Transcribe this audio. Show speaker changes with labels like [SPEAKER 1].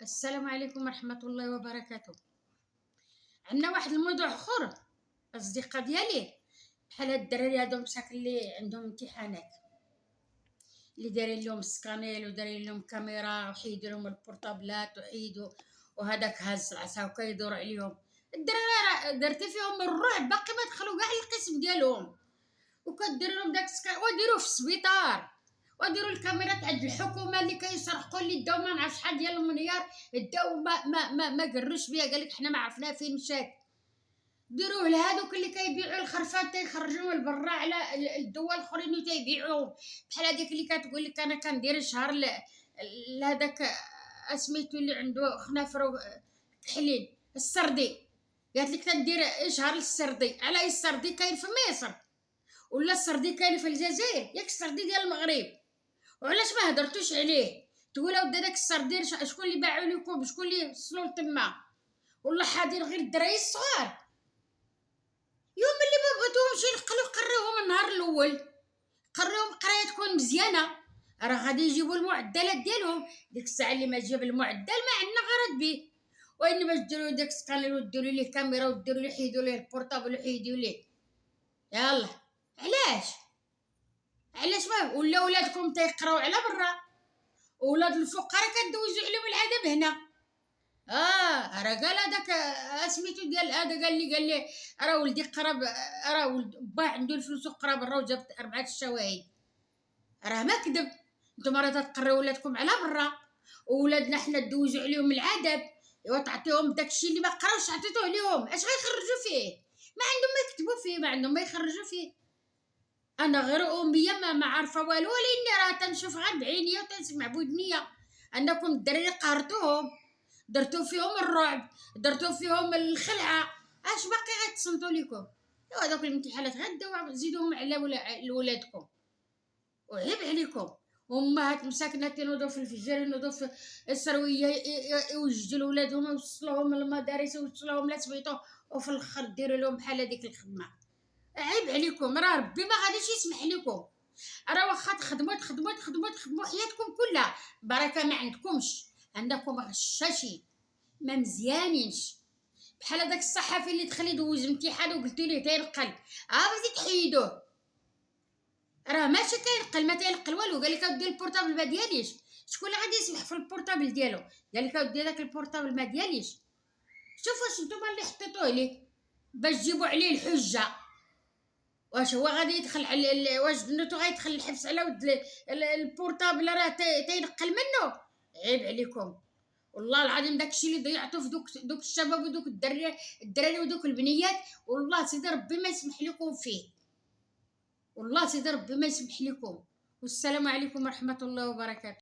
[SPEAKER 1] السلام عليكم ورحمة الله وبركاته. عندنا واحد الموضوع اخر، اصدقاء ديالي بحال هاد الدراري هادو مساكن اللي عندهم امتحانات، اللي دايرين لهم سكانيل ودايرين لهم كاميرا وحيدوا لهم البورطابلات وحيدوا، وهذاك هاز العصا وكيدور عليهم. الدراري راه درتي فيهم الرعب، باقي ما دخلوا كاع القسم ديالهم، وكدير لهم داك وديروه في السبيطار، وديروا الكاميرات عند الحكومه اللي كيسرقوا، اللي داو ما نعرف شحال ديال المليار داو ما قروش بها، قال لك حنا ما عرفنا فين مشات. ديروه لهادوك اللي كيبيعوا الخرفان تيخرجوهم لبرا على الدول الاخرين وتيبيعوهم، بحال هذيك اللي كتقول لك انا كندير شهر لهذاك اسميتو اللي عنده خنافر كحلين السردي، قالت لك تندير شهر للسردي. على السردي كاين في مصر ولا السردي كاين في الجزائر؟ ياك السردي ديال المغرب، وعلاش ما هضرتوش عليه؟ تقول اودي داك السردين شكون اللي باعوا لكم، شكون اللي وصلوا لتما؟ والله حاضر غير الدراري الصغار، يوم اللي ما بغيتوهمش ينقلوا قريوهم النهار الاول، قريوهم قرايه تكون مزيانه، راه غادي يجيبوا المعدلات ديالهم. ديك الساعه اللي ما جاب المعدل ما عندنا غرض به، وين باش ديروا داك سكانر وديروا ليه كاميرا وديروا ليه حيدوا ليه البورطابل وحيدوا ليه. يلا علاش ما ولا ولادكم تيقراو على برا، ولاد الفقراء كدوزوا عليهم العذاب هنا. راه قال هذاك سميتو ديال هذا، قال لي راه ولدي قرا، راه ولد با عنده الفلوس وقرا برا وجاب 4 الشواهد، راه ما كذب. نتوما راه تقراو ولادكم على برا، وولادنا حنا دوزوا عليهم العذاب، ايوا تعطيهم داكشي اللي ما قراوش عطيتوه ليهم، اش غيخرجوا فيه؟ ما عندهم ما يكتبوا فيه، ما عندهم ما يخرجوا فيه. انا غير اميه ما عارفه والو، ولاني راه تنشوف غير بعينيا وتنسمع بودنيا انكم الدراري قهرتوهم، درتو فيهم الرعب، درتو فيهم الخلعه، اش باقي غيتصنتوا لكم؟ ايوا هذوك الامتحانات غداو زيدوهم على ولادكم، وعيب عليكم. امهات مساكنه تنوضوا في الفجر، ينوضوا في السرويه، يوجدوا ولادهم ويوصلوهم للمدارس ويوصلوهم لسبيطو، وفي الاخر ديروا لهم بحال هذيك الخدمه. عيب عليكم، راه ربي ما غاديش يسمح لكم، راه واخا تخدموا حياتكم كلها بركه ما عندكم غشاشين ما مزيانينش. بحال هذاك الصحفي اللي دخل يدوز امتحان وقلتوا ليه تينقل، بغيتي تحيدوه، راه ماشي كينقل، ما تينقل والو، قال لك اودي البورطابل ما دياليش. شكون اللي غادي يسمح في البورطابل ديالو؟ قال لك اودي داك البورطابل ما دياليش. شوفوا واش نتوما اللي حطيتوه ليه باش تجيبوا عليه الحجه، واش هو غادي يدخل على واش بنتو غيدخل الحبس على ود البورطابل راه تينقل منه؟ عيب عليكم والله العظيم. داكشي اللي ضيعتو في دوك الشباب ودوك الدراري ودوك البنيات، والله سيدي ربي ما يسمح لكم فيه، والله سيدي ربي ما يسمح لكم. والسلام عليكم ورحمه الله وبركاته.